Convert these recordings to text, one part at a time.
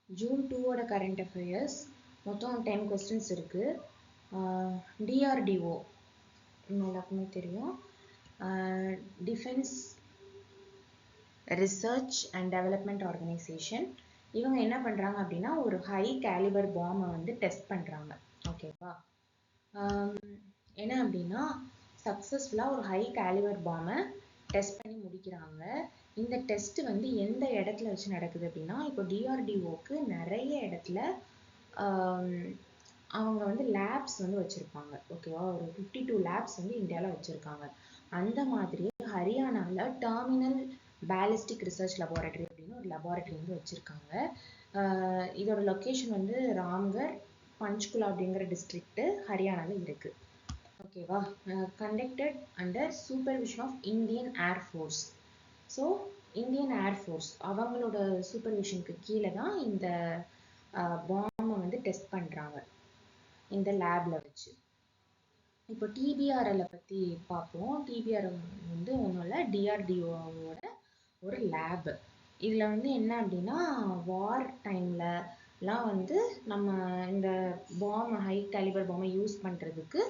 June 2 ஓட current affairs மொத்தம் 10 questions இருக்கு. டிஆர்டிஓ எல்லாருக்குமே தெரியும். Defence research and development organisation. இவங்க என்ன பண்ணுறாங்க அப்படின்னா ஒரு ஹை கேலிபர் பாம்பை வந்து டெஸ்ட் பண்ணுறாங்க. ஓகேவா? என்ன அப்படின்னா சக்ஸஸ்ஃபுல்லாக ஒரு ஹை கேலிபர் பாம்பை டெஸ்ட் பண்ணி முடிக்கிறாங்க. இந்த டெஸ்ட் வந்து எந்த இடத்துல வச்சு நடக்குது அப்படின்னா, இப்போ டிஆர்டிஓக்கு நிறைய இடத்துல அவங்க வந்து லேப்ஸ் வந்து வச்சுருப்பாங்க. ஓகேவா? ஒரு 52 லேப்ஸ் வந்து இந்தியாவில் வச்சுருக்காங்க. அந்த மாதிரி ஹரியானாவில் டெர்மினல் பேலிஸ்டிக் ரிசர்ச் லெபார்டரி அப்படின்னு ஒரு லெபார்டரி வந்து வச்சுருக்காங்க. இதோட லொக்கேஷன் வந்து ராம்கர், பஞ்ச்குலா அப்படிங்கிற டிஸ்ட்ரிக்ட் ஹரியானாவில் இருக்குது. ஓகேவா? Conducted under supervision of Indian Air Force. So Indian Air Force அவங்களோட சூப்பர்விஷனுக்கு கீழே தான் இந்த பாம்பை வந்து டெஸ்ட் பண்ணுறாங்க இந்த லேப்ல வச்சு. இப்போ டிபிஆர்எல்லை பற்றி பார்ப்போம். டிபிஆர்எல் வந்து ஒன்றும் இல்லை, டிஆர்டிஓவோட ஒரு லேப். இதில் வந்து என்ன அப்படின்னா வார் டைம்லலாம் வந்து நம்ம இந்த பாம்பை ஹை கேலிபர் பாம்பை யூஸ் பண்ணுறதுக்கு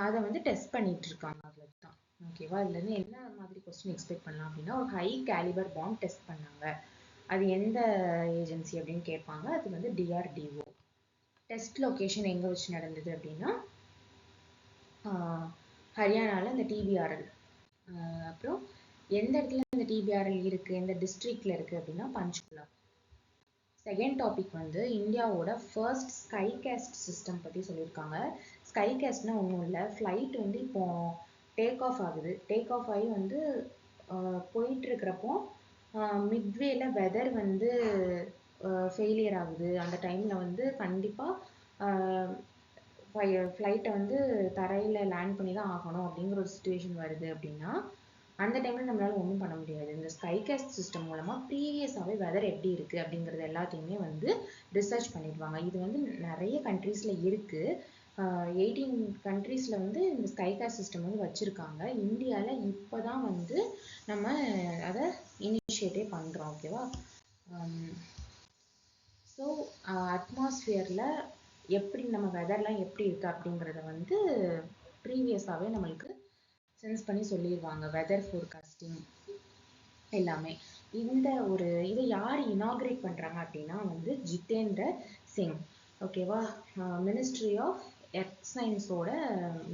அதை வந்து டெஸ்ட் பண்ணிட்டு இருக்காங்க. அவ்வளோதான். ஓகேவா? இதுலேருந்து என்ன மாதிரி கொஸ்டின் எக்ஸ்பெக்ட் பண்ணலாம் அப்படின்னா ஒரு ஹை கேலிபர் பாம்பு டெஸ்ட் பண்ணாங்க, அது எந்த ஏஜென்சி அப்படின்னு கேட்பாங்க. அது வந்து டிஆர்டிஓ. டெஸ்ட் லொக்கேஷன் எங்கே வச்சு நடந்தது அப்படின்னா ஹரியானாவில் இந்த டிபிஆர்எல். அப்புறம் எந்த இடத்துல இந்த டிபிஆர்எல் இருக்குது, எந்த டிஸ்ட்ரிக்டில் இருக்குது அப்படின்னா பஞ்ச்குலா. செகண்ட் டாபிக் வந்து இந்தியாவோட ஃபர்ஸ்ட் ஸ்கை கேஸ்ட் சிஸ்டம் பற்றி சொல்லியிருக்காங்க. ஸ்கை கேஸ்ட்னா ஒன்றும் இல்லை, ஃப்ளைட் வந்து இப்போ டேக் ஆஃப் ஆகுது. டேக் ஆஃப் ஆகி வந்து போயிட்டு இருக்கிறப்போ மிட்வேல வெதர் வந்து ஃபெயிலியர் ஆகுது. அந்த டைமில் வந்து கண்டிப்பாக ஃப்ளைட்டை வந்து தரையில் லேண்ட் பண்ணி தான் ஆகணும் அப்படிங்கிற ஒரு சுச்சுவேஷன் வருது அப்படின்னா அந்த டைமில் நம்மளால் ஒன்றும் பண்ண முடியாது. இந்த ஸ்கை கேஸ்ட் சிஸ்டம் மூலமாக ப்ரீவியஸாகவே வெதர் எப்படி இருக்குது அப்படிங்கிறது எல்லாத்தையுமே வந்து ரிசர்ச் பண்ணிடுவாங்க. இது வந்து நிறைய கண்ட்ரீஸில் இருக்குது. 18 கண்ட்ரீஸில் வந்து இந்த ஸ்கை கேஸ்ட் சிஸ்டம் வந்து வச்சுருக்காங்க. இந்தியாவில் இப்போ தான் வந்து நம்ம அதை இனிஷியேட்டே பண்ணுறோம். ஓகேவா? ஸோ அட்மாஸ்ஃபியரில் எப்படி நம்ம வெதர்லாம் எப்படி இருக்குது அப்படிங்கிறத வந்து ப்ரீவியஸாகவே நம்மளுக்கு சென்ஸ் பண்ணி சொல்லிடுவாங்க. வெதர் ஃபோர்காஸ்டிங் எல்லாமே. இந்த ஒரு இதை யார் இனாக்ரேட் பண்ணுறாங்க அப்படின்னா வந்து ஜிதேந்திர சிங். ஓகேவா? மினிஸ்ட்ரி ஆஃப் எர்த் சயின்ஸோட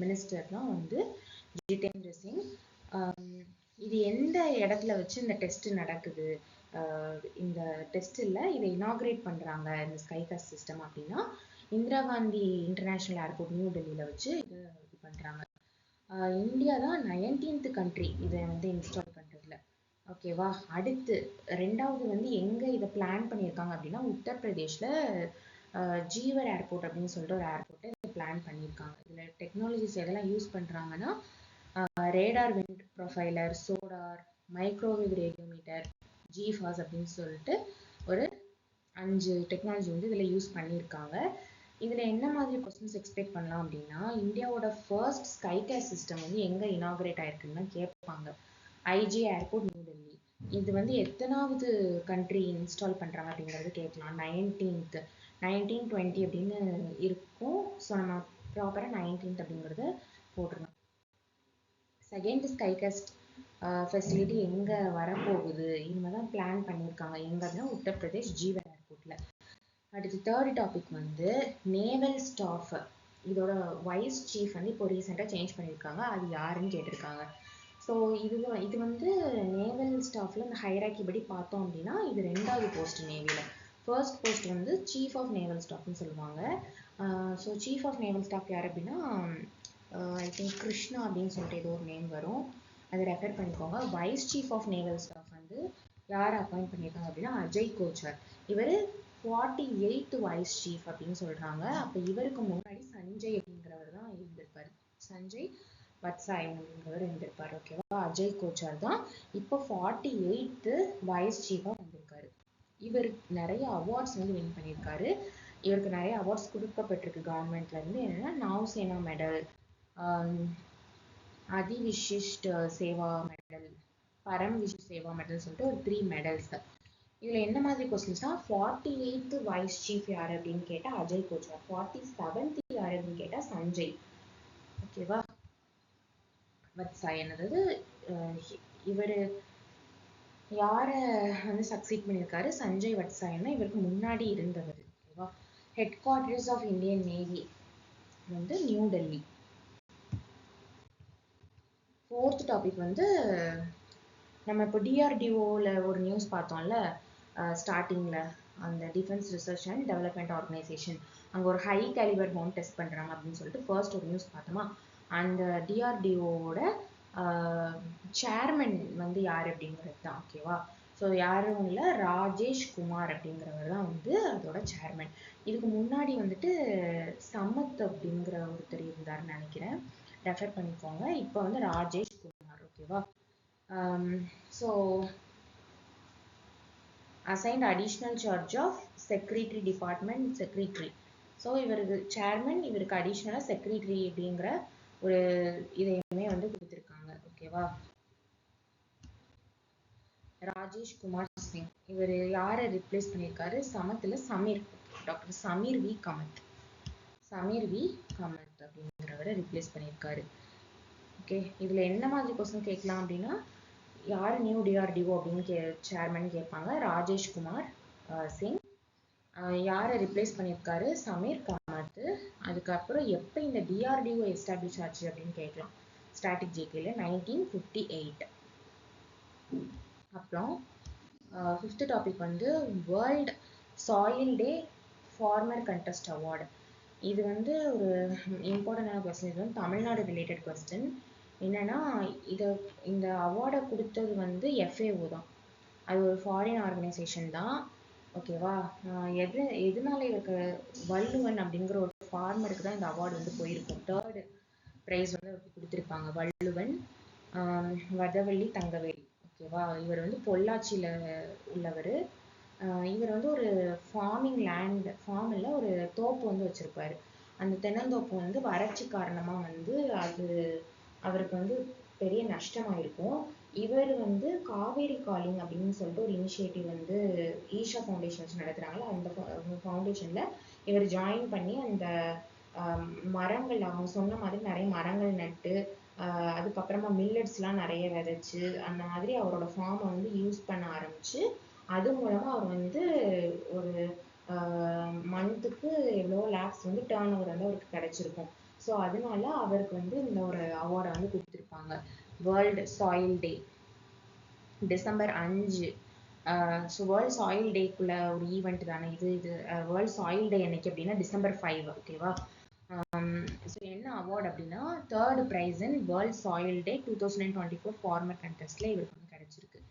மினிஸ்டர் தான் வந்து ஜிதேந்திர சிங். இது எந்த இடத்துல வச்சு இந்த டெஸ்ட் நடக்குது, இந்த டெஸ்ட்டில் இதை இனாக்ரேட் பண்ணுறாங்க இந்த ஸ்கை கேஸ்ட் சிஸ்டம் அப்படின்னா Indira Gandhi international airport new டெல்லியில் வச்சு இது பண்ணுறாங்க. இந்தியா தான் 19th கண்ட்ரி இதை வந்து இன்ஸ்டால் பண்ணுறதுல. ஓகேவா? அடுத்து ரெண்டாவது வந்து எங்கே இதை பிளான் பண்ணியிருக்காங்க அப்படின்னா உத்தரப்பிரதேஷில் ஜீவர் ஏர்போர்ட் அப்படின்னு சொல்லிட்டு ஒரு ஏர்போர்ட்டை இதை பிளான் பண்ணியிருக்காங்க. இதில் டெக்னாலஜிஸ் எதெல்லாம் யூஸ் பண்ணுறாங்கன்னா radar wind profiler, சோடார், microwave radiometer, ஜிஃபாஸ் அப்படின்னு சொல்லிட்டு ஒரு 5 டெக்னாலஜி வந்து இதில் யூஸ் பண்ணியிருக்காங்க. இதில் என்ன மாதிரி கொஸ்டின்ஸ் எக்ஸ்பெக்ட் பண்ணலாம் அப்படின்னா இந்தியாவோட ஃபர்ஸ்ட் ஸ்கை கேஸ்ட் சிஸ்டம் வந்து எங்கே இனாக்ரேட் ஆயிருக்குன்னு கேட்பாங்க. IG airport new Delhi. இது வந்து எத்தனாவது கண்ட்ரி இன்ஸ்டால் பண்ணுறாங்க அப்படிங்கிறது கேட்கலாம். 19th 1920 அப்படின்னு இருக்கும். ஸோ நம்ம ப்ராப்பராக 19th அப்படிங்கிறத போட்டுருணும். செகண்ட் ஸ்கை கேஸ்ட் ஃபெசிலிட்டி எங்கே வரப்போகுது, இனிமேல் தான் பிளான் பண்ணியிருக்காங்க. எங்கன்னா உத்தரப்பிரதேஷ் ஜீவர் ஏர்போர்ட்டில். அடுத்து தேர்ட் டாபிக் வந்து நேவல் ஸ்டாஃப். இதோட வைஸ் சீஃப் வந்து இப்போ ரீசெண்டாக சேஞ்ச் பண்ணியிருக்காங்க. அது யாருன்னு கேட்டிருக்காங்க. ஸோ இது வந்து நேவல் ஸ்டாஃபில் இந்த ஹைராக்கி படி பார்த்தோம் அப்படின்னா இது ரெண்டாவது போஸ்ட் நேவியில். ஃபர்ஸ்ட் போஸ்ட் வந்து சீஃப் ஆஃப் நேவல் ஸ்டாஃப்னு சொல்லுவாங்க. So chief of naval staff யார் அப்படின்னா ஐ திங்க் கிருஷ்ணா அப்படின்னு சொல்லிட்டு ஏதோ ஒரு நேம் வரும், அதை ரெஃபர் பண்ணிக்கோங்க. Vice chief of naval staff வந்து யார் அப்பாயிண்ட் பண்ணியிருக்காங்க அப்படின்னா அஜய் கோச்சர். இவர் 48th வைஸ் சீஃப் அப்படின்னு சொல்கிறாங்க. அப்போ இவருக்கு முன்னாடி சஞ்சய் அப்படிங்கிறவர் தான் இருந்திருப்பார். சஞ்சய் வத்சாய் அப்படிங்கிறவர் இருந்திருப்பார். ஓகேவா? அஜய் கோச்சர் தான் இப்போ 48th வைஸ் சீஃபாக வந்திருக்காரு. இவர் நிறைய அவார்ட்ஸ் வந்து வின் பண்ணியிருக்காரு. இவருக்கு நிறைய அவார்ட்ஸ் கொடுக்கப்பட்டிருக்கு கவர்மெண்ட்லேருந்து. என்னென்னா நௌசேனா மெடல், அதிவிசிஷ்ட் சேவா மெடல், பரம் விஷ் சேவா மெடல் சொல்லிட்டு ஒரு 3 மெடல்ஸ். இதுல என்ன மாதிரி கொஸ்டின்ஸ்னா 48th வைஸ் சீஃப் யாரு அப்படின்னு கேட்டா அஜய் கோச்சார், 47th யாரு அப்படின்னு கேட்டா சஞ்சய். ஓகேவா. வத்சாயன், அதாவது இவரு யார வந்து சக்சீட் பண்ணியிருக்காரு, சஞ்சய் வத்சாயன் இவருக்கு முன்னாடி இருந்தவர். ஓகேவா. Headquarters of Indian Navy வந்து நியூ டெல்லி. 4th டாபிக் வந்து நம்ம இப்போ டிஆர்டிஓல ஒரு நியூஸ் பார்த்தோம்ல ஸ்டார்டிங்ல, அந்த defence research and development organisation, அங்கே ஒரு ஹை கேலிபர் பாம் டெஸ்ட் பண்ணுறாங்க அப்படின்னு சொல்லிட்டு ஃபர்ஸ்ட் ஒரு நியூஸ் பார்த்தோமா. அந்த டிஆர்டிஓவோட சேர்மன் வந்து யார் அப்படிங்கிறது தான். ஓகேவா. ஸோ யாரும் இல்லை, ராஜேஷ் குமார் அப்படிங்கிறவர் தான் வந்து அதோட சேர்மன். இதுக்கு முன்னாடி வந்துட்டு சமத் அப்படிங்கிற ஒருத்தர் இருந்தாருன்னு நினைக்கிறேன், ரெஃபர் பண்ணிக்கோங்க. இப்போ வந்து ராஜேஷ் குமார். ஓகேவா. So assigned additional charge of secretary department secretary. So இவருக்கு சேர்மன், இவருக்கு அடிஷ்னலாக செக்ரட்டரி அப்படிங்கிற ஒரு இதையுமே வந்து கொடுத்துருக்காங்க. ஓகேவா. ராஜேஷ் குமார் சிங் இவர் யாரை ரிப்ளேஸ் பண்ணியிருக்காரு, சமத்தில் Sameer, doctor Sameer V Kamath, Sameer V Kamath அப்படிங்கிறவரை ரிப்ளேஸ் பண்ணியிருக்காரு. ஓகே. இதில் என்ன மாதிரி கொஸ்டின் கேட்கலாம் அப்படின்னா, யார் நியூ டிஆர்டிஓ அப்படின்னு சேர்மன் கேட்பாங்க, ராஜேஷ் குமார் சிங். யாரை ரிப்ளேஸ் பண்ணியிருக்காரு, சமீர் கமத். அதுக்கப்புறம் எப்போ இந்த டிஆர்டிஓ எஸ்டாப்ளிஷ் ஆச்சு அப்படின்னு கேட்கலாம், ஸ்டாட்டிக் ஜேகேல 1958. அப்புறம் 5th டாபிக் வந்து World soil Day farmer contest award. இது வந்து ஒரு இம்பார்ட்டண்டான கொஸ்டின். இது வந்து தமிழ்நாடு ரிலேட்டட் கொஸ்டின். என்னன்னா, இந்த அவார்டை கொடுத்தது வந்து FAO தான், அது ஒரு ஃபாரின் ஆர்கனைசேஷன் தான். ஓகேவா. எதனால இவருக்கு வள்ளுவன் அப்படிங்கிற ஒரு ஃபார்மருக்கு தான் இந்த அவார்டு வந்து போயிருக்கும். 3rd ப்ரைஸ் வந்து அவருக்கு கொடுத்துருப்பாங்க, வள்ளுவன் வதவள்ளி தங்கவேல். ஓகேவா. இவர் வந்து பொள்ளாச்சியில் உள்ளவர். இவர் வந்து ஒரு ஃபார்மில் ஒரு தோப்பு வந்து வச்சிருப்பாரு. அந்த தென்னந்தோப்பு வந்து வறட்சி காரணமா வந்து அவருக்கு வந்து பெரிய நஷ்டமாயிருக்கும். இவர் வந்து காவேரி காலிங் அப்படின்னு சொல்லிட்டு ஒரு இனிஷியேட்டிவ் வந்து ஈஷா ஃபவுண்டேஷன் வச்சு நடத்துறாங்களா, அந்த ஃபவுண்டேஷன்ல இவர் ஜாயின் பண்ணி அந்த மரங்கள், அவங்க சொன்ன மாதிரி நிறைய மரங்கள் நட்டு, அதுக்கப்புறமா மில்லட்ஸ்லாம் நிறைய விதைச்சு, அந்த மாதிரி அவரோட ஃபார்மை வந்து யூஸ் பண்ண ஆரம்பிச்சு, அது மூலமா அவர் வந்து ஒரு மந்த்துக்கு எவ்வளோ லேக்ஸ் வந்து டேர்ன் ஓவர் வந்து அவருக்கு கிடைச்சிருக்கும். ஸோ அதனால அவருக்கு வந்து இந்த ஒரு அவார்டை வந்து கொடுத்துருப்பாங்க. World soil day December 5. So world soil டேக்குள்ள ஒரு ஈவெண்ட் தானே இது. வேர்ல்ட் சாயில் டே என்னைக்கு அப்படின்னா டிசம்பர் 5. ஓகேவா. ஸோ என்ன அவார்டு அப்படின்னா 3rd prize in world soil day 2024 farmer கண்டெஸ்ட்ல இவருக்கு வந்து கிடைச்சிருக்கு.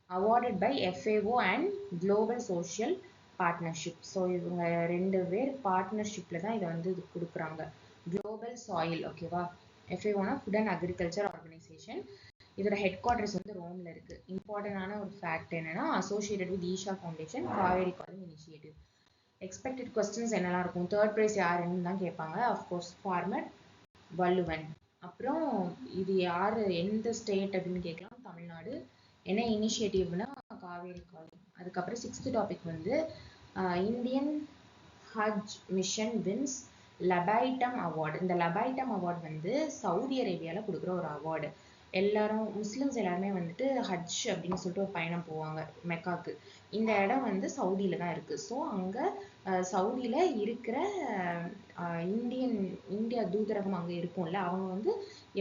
Awarded by FAO and global social partnership. So இவங்க 2 பேர் பார்ட்னர்ஷிப்ல தான் இதை வந்து இது கொடுக்குறாங்க. Global soil. ஓகேவா. FAOனா ஃபுட் அண்ட் அக்ரிகல்ச்சர் ஆர்கனைசேஷன். இதோட ஹெட் குவார்டர்ஸ் வந்து ரோம்ல இருக்கு. இம்பார்ட்டன்டான ஒரு ஃபேக்ட் என்னன்னா, associated with Isha foundation, Kaveri calling initiative. Expected questions என்னெல்லாம் இருக்கும், 3rd ப்ரைஸ் யாருன்னு தான் கேட்பாங்க. Of course farmer Valluvan. அப்புறம் இது யாரு, எந்த ஸ்டேட் அப்படின்னு கேட்கலாம், தமிழ்நாடு. என்ன இனிஷியேட்டிவ்னா காவேரி காலிங். அதுக்கப்புறம் 6th டாபிக் வந்து இந்தியன் ஹஜ் மிஷன் வின்ஸ் லபைட்டம் அவார்டு. இந்த லபைட்டம் அவார்டு வந்து சவுதி அரேபியாவில் கொடுக்குற ஒரு அவார்டு. எல்லாரும் முஸ்லிம்ஸ் எல்லாருமே வந்துட்டு ஹஜ் அப்படின்னு சொல்லிட்டு ஒரு பயணம் போவாங்க மெக்காக்கு. இந்த இடம் வந்து சவுதியில தான் இருக்கு. ஸோ அங்கே சவுதியில இருக்கிற இந்தியா தூதரகம் அங்கே இருக்கும்ல, அவங்க வந்து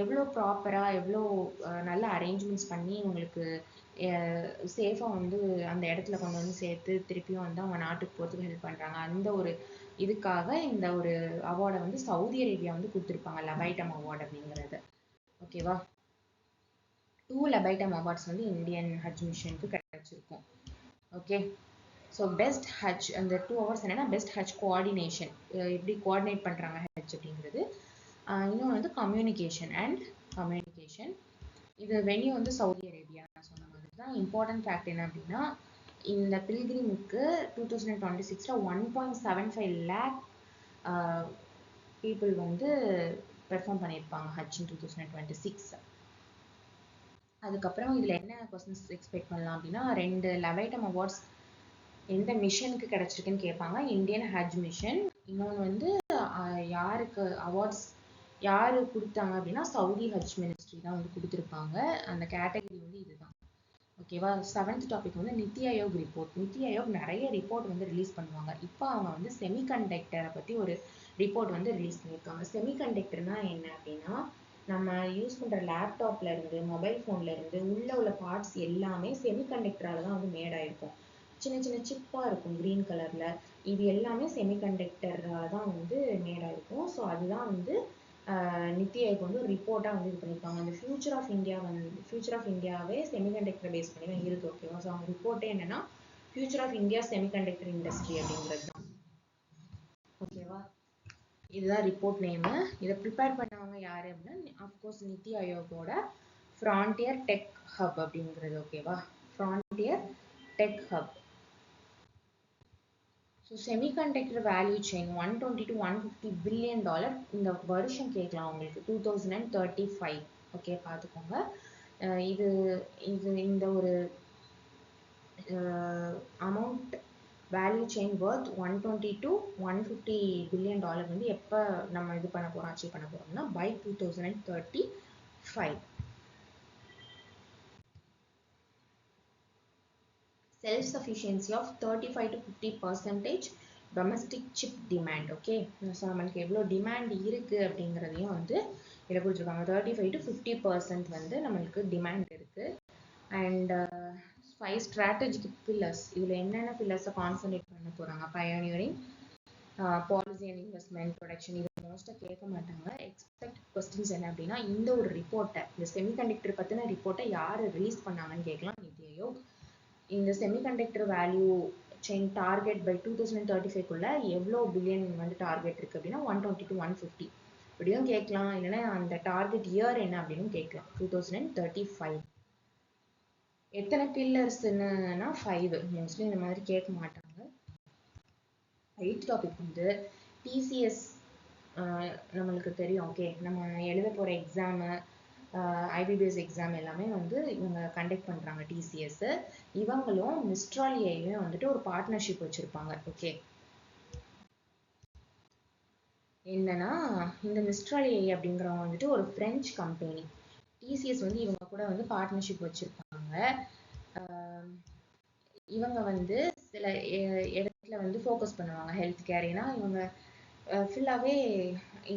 எவ்வளோ ப்ராப்பராக எவ்வளோ நல்ல அரேஞ்ச்மெண்ட்ஸ் பண்ணி உங்களுக்கு சேஃபாக வந்து அந்த இடத்துல கொண்டு வந்து சேர்த்து திருப்பியும் வந்து அவங்க நாட்டுக்கு போகிறதுக்கு ஹெல்ப் பண்ணுறாங்க. அந்த ஒரு இதுக்காக இந்த ஒரு அவார்டை வந்து சவுதி அரேபியா வந்து கொடுத்துருப்பாங்க, லபைட்டம் அவார்டு அப்படிங்கிறது. ஓகேவா. 2 லபைட்டம் அவார்ட்ஸ் வந்து இந்தியன் ஹஜ் மிஷனுக்கு கிடைச்சிருக்கும். ஓகே. ஸோ பெஸ்ட் ஹஜ், அந்த 2 அவார்ட்ஸ் என்னன்னா பெஸ்ட் ஹஜ் கோஆர்டினேஷன், எப்படி கோஆர்டினேட் பண்ணுறாங்க ஹஜ் அப்படிங்கிறது. இன்னொன்று வந்து கம்யூனிகேஷன். இது வென்யூ வந்து சவுதி அரேபியா. நான் சொன்ன மாதிரி தான். இம்பார்ட்டன்ட் ஃபேக்ட் என்ன அப்படின்னா, இந்த பில்கிரிமுக்கு 2026 1.75 lakh பீப்புள் வந்து பெர்ஃபார்ம் பண்ணியிருப்பாங்க ஹஜ் இன் 2026. அதுக்கப்புறம் இதில் என்ன கொஸ்டின்ஸ் எக்ஸ்பெக்ட் பண்ணலாம் அப்படின்னா, 2 லபைட்டம் அவார்ட்ஸ் எந்த மிஷனுக்கு கிடைச்சிருக்குன்னு கேட்பாங்க. இந்தியன் ஹஜ் மிஷன். இன்னொன்று வந்து யாருக்கு அவார்ட்ஸ் யாரு கொடுத்தாங்க அப்படின்னா சவுதி ஹஜ் மினிஸ்ட்ரி தான் வந்து கொடுத்துருப்பாங்க. அந்த கேட்டகரி வந்து இதுதான். ஓகேவா. 7th டாபிக் வந்து நித்தி ஆயோக் ரிப்போர்ட். நித்தி ஆயோக் நிறைய ரிப்போர்ட் வந்து ரிலீஸ் பண்ணுவாங்க. இப்போ அவங்க வந்து செமிகண்டக்டரை பற்றி ஒரு ரிப்போர்ட் வந்து ரிலீஸ் பண்ணியிருக்காங்க. செமிகண்டக்டர்னா என்ன அப்படின்னா, நம்ம யூஸ் பண்ணுற லேப்டாப்ல இருந்து மொபைல் ஃபோன்ல இருந்து உள்ள பார்ட்ஸ் எல்லாமே செமிகண்டக்டரால தான் வந்து மேட் ஆயிருக்கும். சின்ன சின்ன சிப்பாக இருக்கும் க்ரீன் கலரில். இது எல்லாமே செமிகண்டக்டரால தான் வந்து மேட் ஆயிருக்கும். ஸோ அதுதான் வந்து நித்தி ஆயோக் வந்து ஒரு ரிப்போர்ட்டாக வந்து இது பண்ணியிருக்காங்க. அந்த ஃபியூச்சர் ஆஃப் இந்தியாவே செமிகண்டக்டரை பேஸ் பண்ணி தான் இருக்குது. ஓகேவா. ஸோ அவங்க ரிப்போர்ட்டே என்னன்னா future of India semiconductor industry அப்படிங்கிறது தான். ஓகேவா. இதுதான் ரிப்போர்ட் நேமு. இதை ப்ரிப்பேர் பண்ணவங்க யாரு அப்படின்னா அஃப்கோர்ஸ் நித்தி ஆயோகோட ஃப்ரான்டியர் டெக் ஹப் அப்படிங்கிறது. ஓகேவா. Frontier tech hub. So semiconductor value chain 120 to 150 billion dollar இந்த வருஷம் கேட்கலாம் உங்களுக்கு 2035. ஓகே பார்த்துக்கோங்க. இது இது இந்த ஒரு amount value chain worth 120 to 150 billion dollar வந்து எப்போ நம்ம இது பண்ண போகிறோம் அச்சீவ் பண்ண போகிறோம்னா by 2035. Self-sufficiency of 35 to 50% domestic chip demand. Okay. So நம்மளுக்கு எவ்வளோ டிமாண்ட் இருக்குது அப்படிங்கிறதையும் வந்து இதில் கொடுத்துருக்காங்க. 35 to 50% வந்து நம்மளுக்கு டிமாண்ட் இருக்குது. And 5 strategic pillars. இதில் என்னென்ன பில்லர்ஸை கான்சன்ட்ரேட் பண்ண போகிறாங்க? பயோனியரிங், பாலிசி அண்ட் இன்வெஸ்ட்மெண்ட், ப்ரொடக்ஷன். இது மோஸ்ட்டாக கேட்க மாட்டாங்க. எக்ஸ்பெக்ட் கொஸ்டின்ஸ் என்ன அப்படின்னா இந்த ஒரு ரிப்போர்ட்டை, இந்த செமிகண்டக்டர் பற்றின ரிப்போர்ட்டை யார் ரிலீஸ் பண்ணாங்கன்னு கேட்கலாம். நித்தி ஆயோக். இந்த semiconductor value chain target by 2035க்குள்ள எவ்வளோ பில்லியன் வந்து டார்கெட் இருக்குது அப்படின்னா 120 to 150 இப்படியும் கேட்கலாம். இல்லைன்னா அந்த டார்கெட் இயர் என்ன அப்படின்னு கேட்கலாம். 2035. எத்தனை பில்லர்ஸ்னா 5. மோஸ்ட்லி இந்த மாதிரி கேட்க மாட்டாங்க. 8th டாபிக் வந்து டிசிஎஸ். நம்மளுக்கு தெரியும். ஓகே. நம்ம எழுத போகிற எக்ஸாமு ஐபிபிஎஸ் எக்ஸாம் எல்லாமே வந்து இவங்க கண்டக்ட் பண்ணுறாங்க டிசிஎஸ். இவங்களும் மிஸ்ட்ரால் ஏஐயும் வந்துட்டு ஒரு பார்ட்னர்ஷிப் வச்சுருப்பாங்க. ஓகே. என்னன்னா இந்த மிஸ்ட்ரால் ஏஐ அப்படிங்கிறவங்க வந்துட்டு ஒரு ஃப்ரெஞ்ச் கம்பெனி. டிசிஎஸ் வந்து இவங்க கூட வந்து பார்ட்னர்ஷிப் வச்சுருப்பாங்க. இவங்க வந்து சில இடத்துல வந்து ஃபோக்கஸ் பண்ணுவாங்க ஹெல்த் கேர். ஏன்னா இவங்க ஃபுல்லாகவே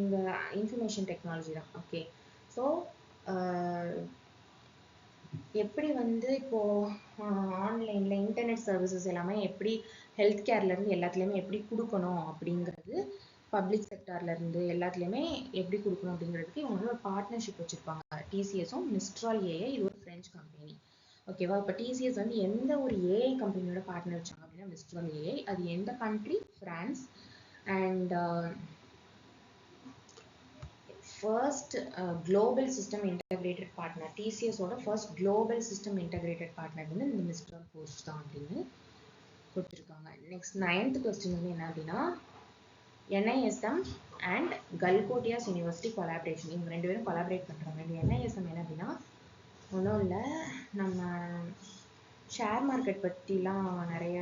இந்த இன்ஃபர்மேஷன் டெக்னாலஜி தான். ஓகே. ஸோ எப்படி வந்து இப்போது ஆன்லைனில் இன்டர்நெட் சர்வீசஸ் எல்லாமே எப்படி ஹெல்த் கேர்லேருந்து எல்லாத்துலேயுமே எப்படி கொடுக்கணும் அப்படிங்கிறது, பப்ளிக் செக்டார்லேருந்து எல்லாத்துலேயுமே எப்படி கொடுக்கணும் அப்படிங்கிறதுக்கு இவங்க வந்து ஒரு பார்ட்னர்ஷிப் வச்சுருப்பாங்க. டிசிஎஸும் மிஸ்ட்ரால் ஏஐ. இது ஒரு ஃப்ரெஞ்ச் கம்பெனி. ஓகேவா. இப்போ டிசிஎஸ் வந்து எந்த ஒரு ஏஐ கம்பெனியோட பார்ட்னர் வச்சாங்க அப்படின்னா மிஸ்ட்ரால் ஏஐ. அது எந்த country? France. And first global system integrated partner. டிசிஎஸோட first global system integrated partner வந்து இந்த மிஸ்ட்ரால் ஃபோர்ஸ் தான் அப்படின்னு கொடுத்துருக்காங்க. நெக்ஸ்ட் 9th கொஸ்டின் வந்து என்ன அப்படின்னா என்ஐஎஸ்எம் அண்ட் கல்கோட்டியாஸ் யூனிவர்சிட்டி கொலாபரேஷன். இவங்க 2 பேரும் கொலாபரேட் பண்ணுறாங்க. இந்த என்ஐஎஸ்எம் என்ன அப்படின்னா ஒன்றும் இல்லை, நம்ம ஷேர் மார்க்கெட் பற்றிலாம் நிறைய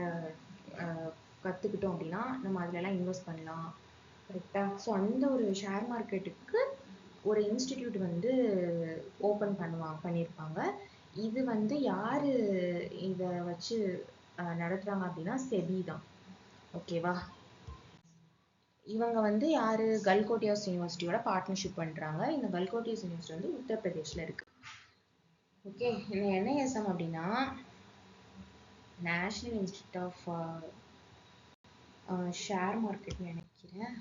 கற்றுக்கிட்டோம் அப்படின்னா நம்ம அதிலெல்லாம் இன்வெஸ்ட் பண்ணலாம். கரெக்டாக. ஸோ அந்த ஒரு ஷேர் மார்க்கெட்டுக்கு ஒரு இன்ஸ்டிடியூட் வந்து ஓப்பன் பண்ணியிருப்பாங்க. இது வந்து யார் இதை வச்சு நடத்துகிறாங்க அப்படின்னா செபி தான். ஓகேவா. இவங்க வந்து யார்? கல்கோட்டியாஸ் யூனிவர்சிட்டியோட பார்ட்னர்ஷிப் பண்ணுறாங்க. இந்த கல்கோட்டியாஸ் யூனிவர்சிட்டி வந்து உத்தரப்பிரதேஷில் இருக்குது. ஓகே. இந்த என்ஐஎஸ்எம் அப்படின்னா நேஷ்னல் இன்ஸ்டியூட் ஆஃப் ஷேர் மார்க்கெட்னு நினைக்கிறேன்.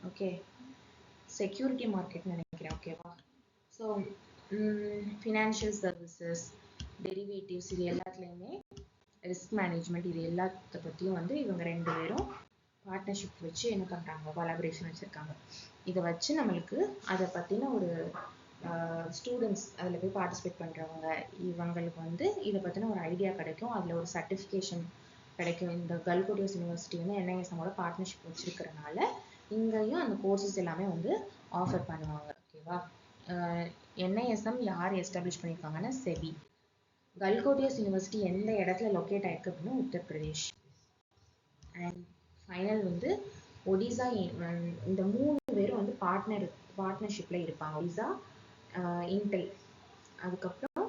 ஓகே. செக்யூரிட்டி மார்க்கெட்னு நினைக்கிறேன். ஓகேவா. ஸோ ஃபினான்ஷியல் சர்வீசஸ், டெரிவேட்டிவ்ஸ், இது எல்லாத்துலேயுமே ரிஸ்க் மேனேஜ்மெண்ட், இது எல்லாத்த பற்றியும் வந்து இவங்க 2 பேரும் பார்ட்னர்ஷிப் வச்சு என்ன பண்ணுறாங்க? கொலாபரேஷன் வச்சுருக்காங்க. இதை வச்சு நம்மளுக்கு அதை பற்றின ஒரு ஸ்டூடெண்ட்ஸ் அதில் போய் பார்ட்டிசிபேட் பண்ணுறவங்க இவங்களுக்கு வந்து இதை பற்றின ஒரு ஐடியா கிடைக்கும். அதில் ஒரு சர்டிஃபிகேஷன் கிடைக்கும். இந்த கல்கோட்டியாஸ் யூனிவர்சிட்டி வந்து என்ஐஎஸ்எம்மோட பார்ட்னர்ஷிப் வச்சுருக்கிறனால இங்கேயும் அந்த கோர்சஸ் எல்லாமே வந்து ஆஃபர் பண்ணுவாங்க. ஓகேவா. என்ஐஎஸ்எம் யார் எஸ்டாப்ளிஷ் பண்ணியிருக்காங்கன்னா செபி. கல்கோட்டியஸ் யூனிவர்சிட்டி எந்த இடத்துல லொக்கேட் ஆயிருக்கு அப்படின்னா உத்தரப்பிரதேஷ். அண்ட் ஃபைனல் வந்து ஒடிசா. இந்த 3 பேரும் வந்து பார்ட்னர்ஷிப்ல இருப்பாங்க. ஒடிசா, இன்டெல், அதுக்கப்புறம்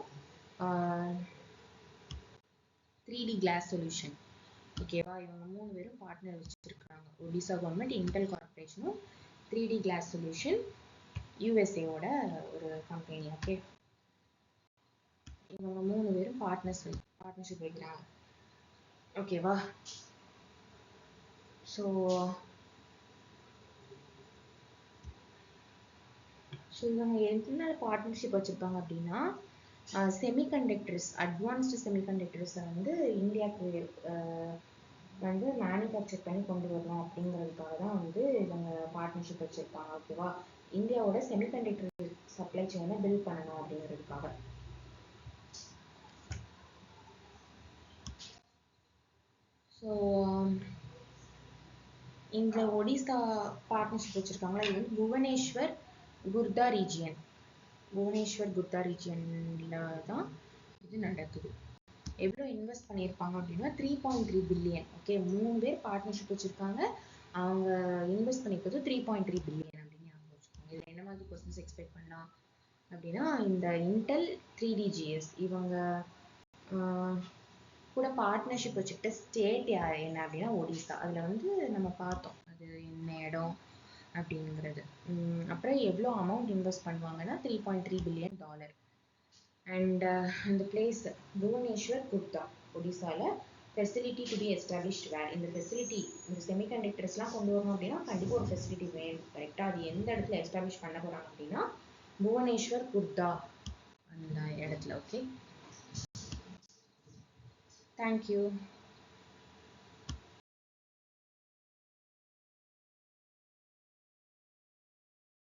3D கிளாஸ் சொல்யூஷன். ஓகேவா, இவங்க 3 பேரும் பார்ட்னர் வச்சிருக்காங்க. ஒடிசா கவர்மெண்ட், இன்டெல் கார்பரேஷனும் 3D கிளாஸ் சொல்யூஷன் யூஎஸ்ஏவோட ஒரு கம்பெனி. ஓகே, இவங்க 3 பேரும் பார்ட்னர்ஷிப் வைக்கிறாங்க. ஓகேவா, ஸோ இவங்க என்ன பார்ட்னர்ஷிப் வச்சிருக்காங்க அப்படின்னா, செமிகண்டக்டர்ஸ், அட்வான்ஸ்டு செமிகண்டக்டர்ஸை வந்து இந்தியாவுக்கு வந்து மேனுஃபேக்சர் பண்ணி கொண்டு வரணும் அப்படிங்கிறதுக்காக தான் வந்து இவங்க பார்ட்னர்ஷிப் வச்சிருக்காங்க. ஓகேவா, இந்தியாவோட செமிகண்டக்டர் சப்ளை செயினை பில்ட் பண்ணணும் அப்படிங்கிறதுக்காக. ஸோ இந்த ஒடிசா பார்ட்னர்ஷிப் வச்சிருக்காங்களா, இது வந்து புவனேஸ்வர் குர்தா ரீஜியன்ல தான் இது நடக்குது. எவ்வளோ இன்வெஸ்ட் பண்ணியிருப்பாங்க அப்படின்னா 3.3 பில்லியன். ஓகே, 3 பேர் பார்ட்னர்ஷிப் வச்சிருக்காங்க. அவங்க இன்வெஸ்ட் பண்ணிக்கிறது 3.3 பில்லியன் அப்படின்னு ஞாபகம் வச்சுக்கோங்க. இதில் என்ன மாதிரி கொஸ்டின்ஸ் எக்ஸ்பெக்ட் பண்ணலாம் அப்படின்னா, இந்த இன்டெல் 3DGS இவங்க கூட பார்ட்னர்ஷிப் வச்சுக்கிட்ட ஸ்டேட் என்ன அப்படின்னா ஒடிசா. அதில் வந்து நம்ம பார்த்தோம் அது என்ன இடம் அப்படிங்கிறது. அப்புறம் எவ்வளோ அமௌண்ட் இன்வெஸ்ட் பண்ணுவாங்கன்னா $3.3 பில்லியன். அண்ட் இந்த பிளேஸ் புவனேஸ்வர் குர்தா ஒடிசாவில் ஃபெசிலிட்டி டு பி எஸ்டாப்ளிஷ்ட் வேர். இந்த ஃபெசிலிட்டி, இந்த செமிகண்டக்டர்ஸ்லாம் கொண்டு வரணும் அப்படின்னா கண்டிப்பாக ஒரு ஃபெசிலிட்டி வேணும். கரெக்டாக அது எந்த இடத்துல எஸ்டாப்ளிஷ் பண்ண போகிறாங்க அப்படின்னா புவனேஸ்வர் குர்தா அந்த இடத்துல. Okay, thank you.